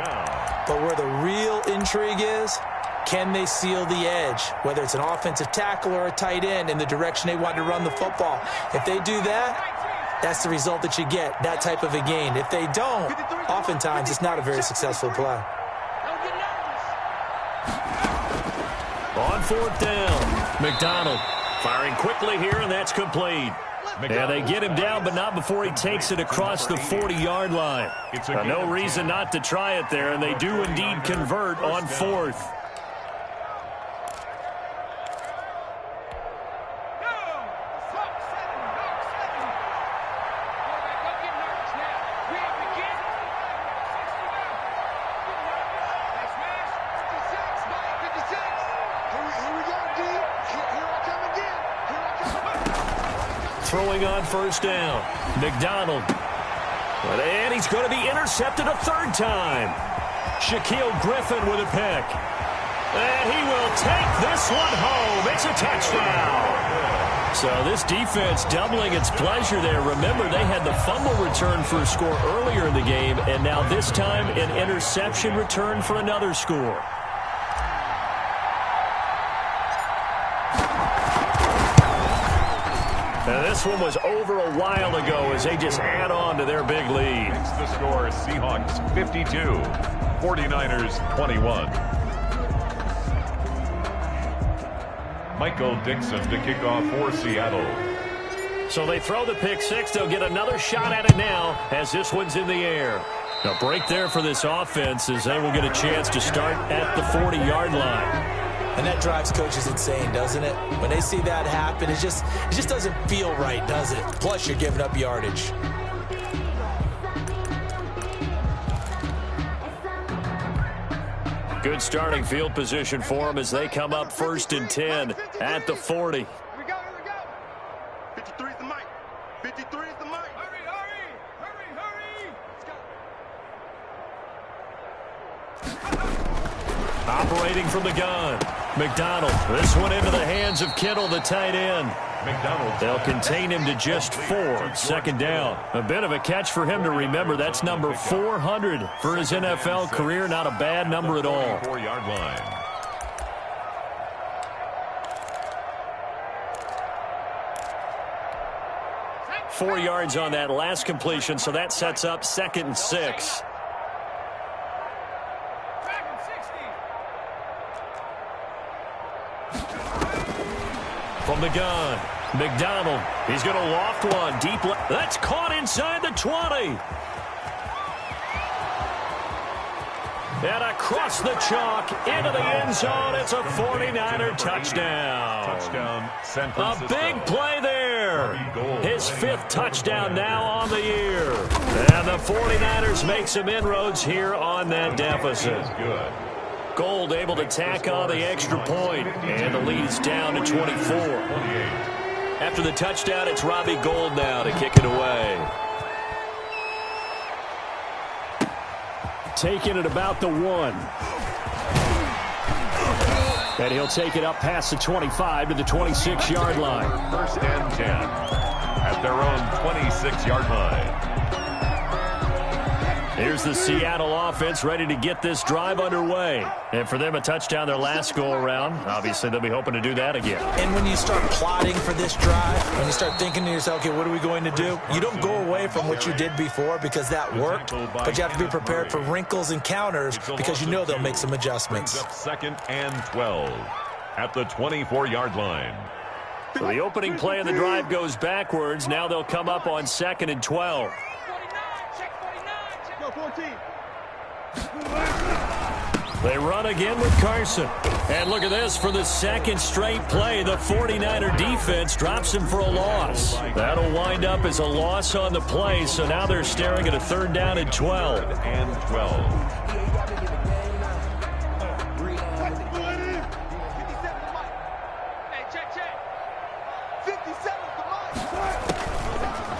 But where the real intrigue is, can they seal the edge, whether it's an offensive tackle or a tight end, in the direction they want to run the football? If they do that, that's the result that you get, that type of a gain. If they don't, oftentimes it's not a very successful play. On 4th down, McDonald firing quickly here, and that's complete. And they get him down, but not before he takes it across the 40-yard line. No reason not to try it there, and they do indeed convert on 4th. Throwing on 1st down, McDonald. And he's going to be intercepted a 3rd time. Shaquill Griffin with a pick. And he will take this one home. It's a touchdown. So this defense doubling its pleasure there. Remember, they had the fumble return for a score earlier in the game, and now this time an interception return for another score. Now this one was over a while ago as they just add on to their big lead. It's the score, Seahawks 52, 49ers 21. Michael Dixon to kick off for Seattle. So they throw the pick six. They'll get another shot at it now as this one's in the air. A break there for this offense as they will get a chance to start at the 40-yard line. And that drives coaches insane, doesn't it? When they see that happen, it just doesn't feel right, does it? Plus, you're giving up yardage. Good starting field position for them as they come up 1st and 10 at the 40. Here we go. 53 is the mic. 53 is the mic. Hurry. Let's go. Operating from the gun, McDonald. This one into the hands of Kittle, the tight end. They'll contain him to just 4. 2nd down. A bit of a catch for him to remember. That's number 400 for his NFL career. Not a bad number at all. 4-yard line. Four yards on that last completion, so that sets up 2nd and 6. From the gun, McDonald. He's going to loft one deep left. That's caught inside the 20. And across the chalk into the end zone. It's a 49er touchdown. A big play there. His 5th touchdown now on the year. And the 49ers make some inroads here on that deficit. Good. Gold able to tack on the extra point, and the lead is down to 24. 28. After the touchdown, it's Robbie Gould now to kick it away. Taking it about the 1. And he'll take it up past the 25 to the 26-yard line. 1st and 10 at their own 26-yard line. Here's the Seattle offense ready to get this drive underway. And for them, a touchdown their last go-around. Obviously, they'll be hoping to do that again. And when you start plotting for this drive, when you start thinking to yourself, okay, what are we going to do? You don't go away from what you did before because that worked, but you have to be prepared for wrinkles and counters because you know they'll make some adjustments. 2nd and 12 at the 24-yard line. So the opening play of the drive goes backwards. Now they'll come up on 2nd and 12. They run again with Carson. And look at this. For the second straight play, the 49er defense drops him for a loss. That'll wind up as a loss on the play, so now they're staring at a 3rd down and 12. 3rd and 12.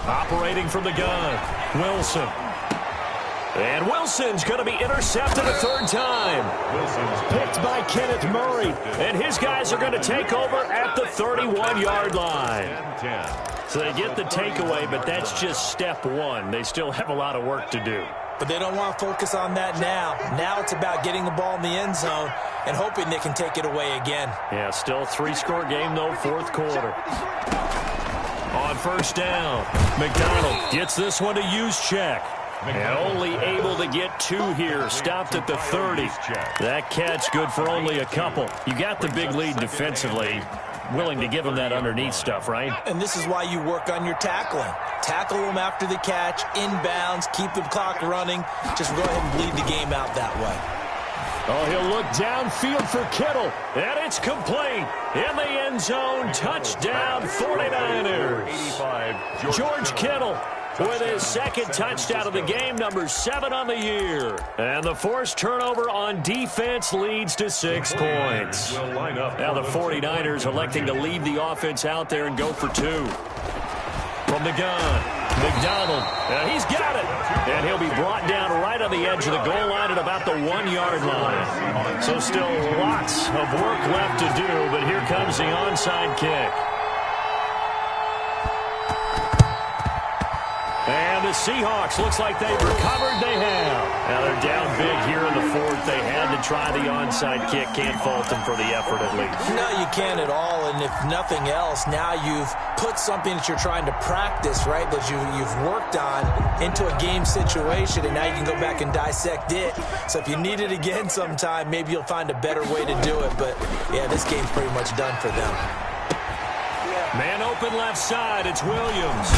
Operating from the gun, Wilson. And Wilson's going to be intercepted a 3rd time. Wilson's Picked by Kenneth Murray. And his guys are going to take over at the 31-yard line. So they get the takeaway, but that's just step one. They still have a lot of work to do. But they don't want to focus on that now. Now it's about getting the ball in the end zone and hoping they can take it away again. Yeah, still a 3-score game, though, 4th quarter. On 1st down, McDonald gets this one to Juszczyk. And only able to get 2 here. Stopped at the 30. That catch good for only a couple. You got the big lead defensively. Willing to give them that underneath stuff, right? And this is why you work on your tackling. Tackle them after the catch, inbounds, keep the clock running. Just go ahead and bleed the game out that way. Oh, he'll look downfield for Kittle. And it's complete. In the end zone, touchdown 49ers. 85, George Kittle with his 2nd touchdown of the game, number 7 on the year. And the forced turnover on defense leads to 6 points. Now the 49ers electing to leave the offense out there and go for 2. From the gun, McDonald, and he's got it. And he'll be brought down right on the edge of the goal line at about the 1-yard line. So still lots of work left to do, but here comes the onside kick. And the Seahawks, looks like they've recovered. They have. Now they're down big here in the 4th. They had to try the onside kick. Can't fault them for the effort at least. No, you can't at all. And if nothing else, now you've put something that you're trying to practice, right, that you've worked on into a game situation, and now you can go back and dissect it. So if you need it again sometime, maybe you'll find a better way to do it. But, yeah, this game's pretty much done for them. Man open left side, it's Williams.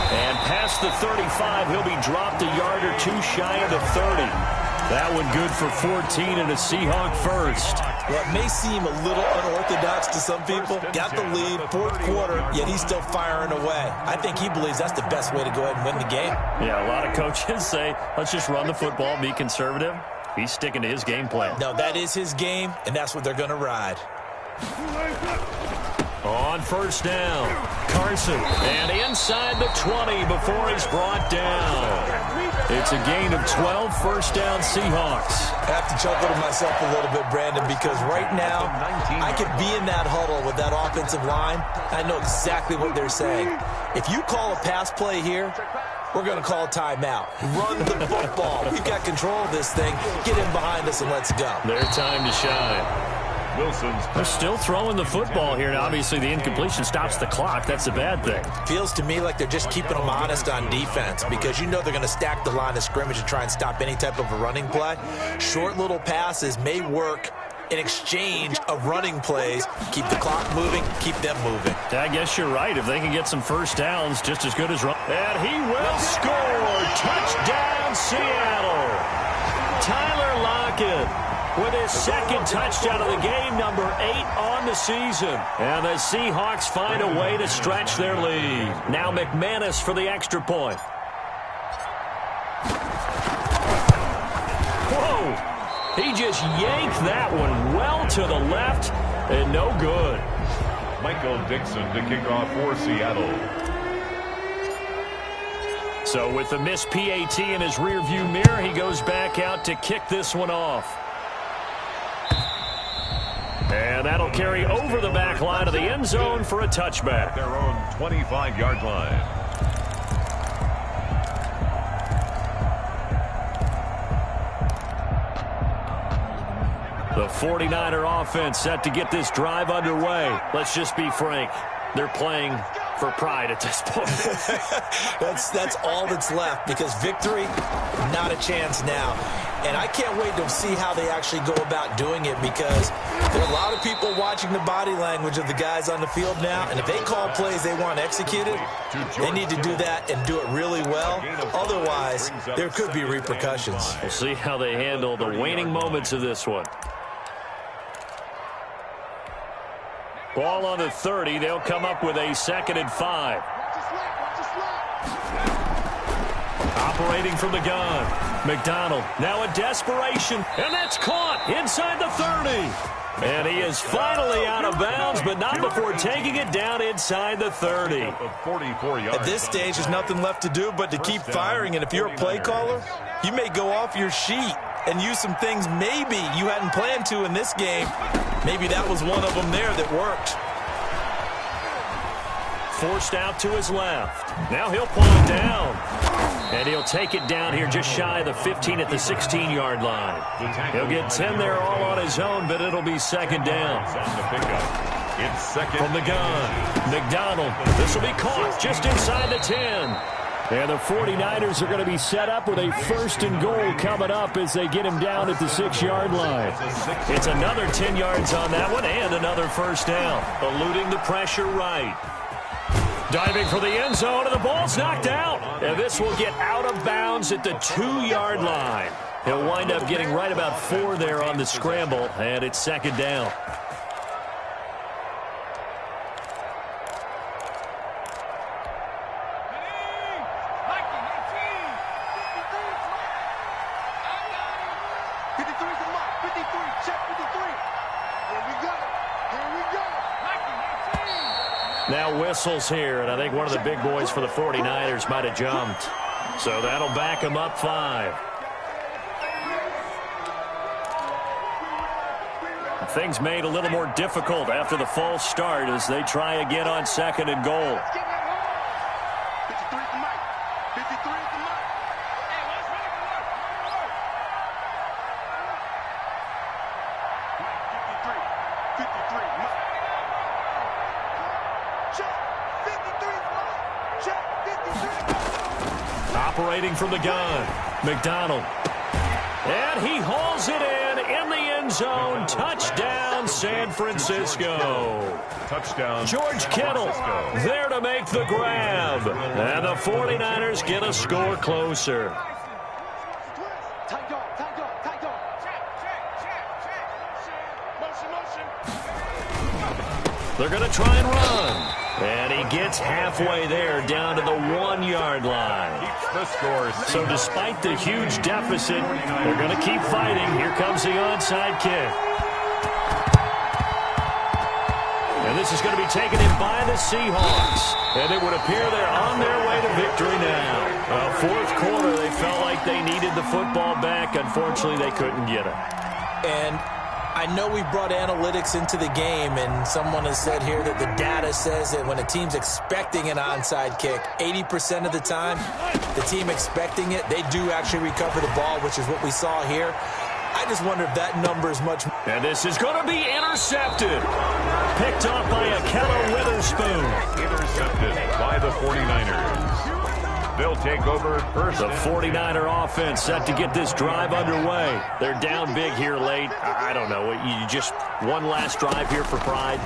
And past the 35, he'll be dropped a yard or 2 shy of the 30. That one good for 14 and a Seahawk first. Well, it may seem a little unorthodox to some people. Got the lead, 4th quarter, yet he's still firing away. I think he believes that's the best way to go ahead and win the game. Yeah, a lot of coaches say, let's just run the football, be conservative. He's sticking to his game plan. No, that is his game, and that's what they're going to ride. On 1st down, Carson, and inside the 20 before he's brought down. It's a gain of 12, 1st down Seahawks. I have to chuckle to myself a little bit, Brandon, because right now I could be in that huddle with that offensive line. I know exactly what they're saying. If you call a pass play here, we're going to call a timeout. Run the football. We've got control of this thing. Get in behind us and let's go. Their time to shine. They're still throwing the football here. Now, obviously, the incompletion stops the clock. That's a bad thing. Feels to me like they're just keeping them honest on defense because you know they're going to stack the line of scrimmage and try and stop any type of a running play. Short little passes may work in exchange of running plays. Keep the clock moving, keep them moving. I guess you're right. If they can get some 1st downs, just as good as run. And he will score. Touchdown, Seattle. Tyler Lockett with his 2nd touchdown of the game, number 8 on the season. And the Seahawks find a way to stretch their lead. Now McManus for the extra point. Whoa! He just yanked that one well to the left and no good. Michael Dixon to kick off for Seattle. So with the missed PAT in his rearview mirror, he goes back out to kick this one off. And that'll carry over the back line of the end zone for a touchback. Their own 25-yard line. The 49er offense set to get this drive underway. Let's just be frank. They're playing for pride at this point. That's all that's left, because victory, not a chance now. And I can't wait to see how they actually go about doing it, because there are a lot of people watching the body language of the guys on the field now, and if they call plays they want executed, they need to do that and do it really well. Otherwise, there could be repercussions. We'll see how they handle the waning moments of this one. Ball on the 30. They'll come up with a 2nd and 5. Operating from the gun. McDonald now a desperation, and that's caught inside the 30. And he is finally out of bounds, but not before taking it down inside the 30. At this stage, there's nothing left to do but to keep firing, and if you're a play caller, you may go off your sheet and use some things maybe you hadn't planned to in this game. Maybe that was one of them there that worked. Forced out to his left. Now he'll pull it down. And he'll take it down here just shy of the 15 at the 16-yard line. He'll get 10 there all on his own, but it'll be 2nd down. From the gun, McDonald. This will be caught just inside the 10. And the 49ers are going to be set up with a 1st and goal coming up as they get him down at the 6-yard line. It's another 10 yards on that one and another 1st down. Eluding the pressure right. Diving for the end zone, and the ball's knocked out. And this will get out of bounds at the 2-yard line. He'll wind up getting right about 4 there on the scramble, and it's 2nd down. Now whistles here, and I think one of the big boys for the 49ers might have jumped. So that'll back him up 5. Things made a little more difficult after the false start as they try again on 2nd and goal. Operating from the gun, McDonald. And he hauls it in the end zone. Touchdown, San Francisco. Touchdown, George Kittle there to make the grab. And the 49ers get a score closer. They're going to try and run. And he gets halfway there down to the 1-yard line. So despite the huge deficit, they're going to keep fighting. Here comes the onside kick. And this is going to be taken in by the Seahawks. And it would appear they're on their way to victory now. Well, 4th quarter, they felt like they needed the football back. Unfortunately, they couldn't get it. And I know we brought analytics into the game, and someone has said here that the data says that when a team's expecting an onside kick, 80% of the time, the team expecting it, they do actually recover the ball, which is what we saw here. I just wonder if that number is much. And this is going to be intercepted. Picked off by Ahkello Witherspoon. Intercepted by the 49ers. They'll take over first. The 49er offense set to get this drive underway. They're down big here late. I don't know. You just one last drive here for pride.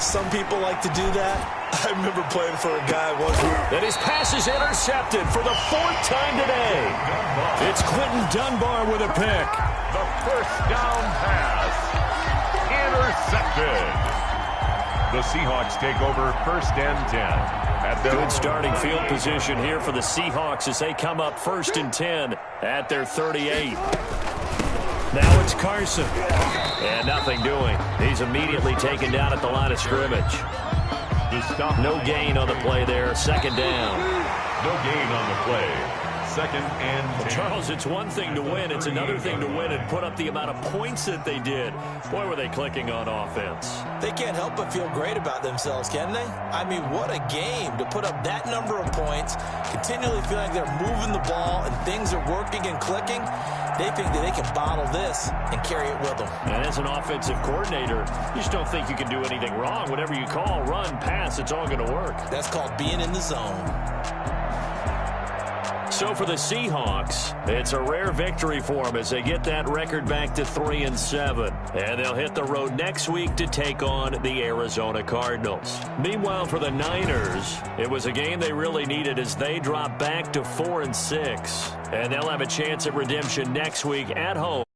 Some people like to do that. I remember playing for a guy once. And his pass is intercepted for the 4th time today. It's Quentin Dunbar with a pick. The 1st down pass. Intercepted. The Seahawks take over 1st and 10. Good starting field position here for the Seahawks as they come up 1st and 10 at their 38. Now it's Carson. And nothing doing. He's immediately taken down at the line of scrimmage. No gain on the play there. 2nd down. No gain on the play. 2nd and 10. Charles, it's one thing to win. It's another thing to win and put up the amount of points that they did. Boy, were they clicking on offense. They can't help but feel great about themselves, can they? I mean, what a game to put up that number of points, continually feeling like they're moving the ball and things are working and clicking. They think that they can bottle this and carry it with them. And as an offensive coordinator, you just don't think you can do anything wrong. Whatever you call, run, pass, it's all going to work. That's called being in the zone. So for the Seahawks, it's a rare victory for them as they get that record back to 3-7. And they'll hit the road next week to take on the Arizona Cardinals. Meanwhile, for the Niners, it was a game they really needed as they drop back to 4-6. And they'll have a chance at redemption next week at home.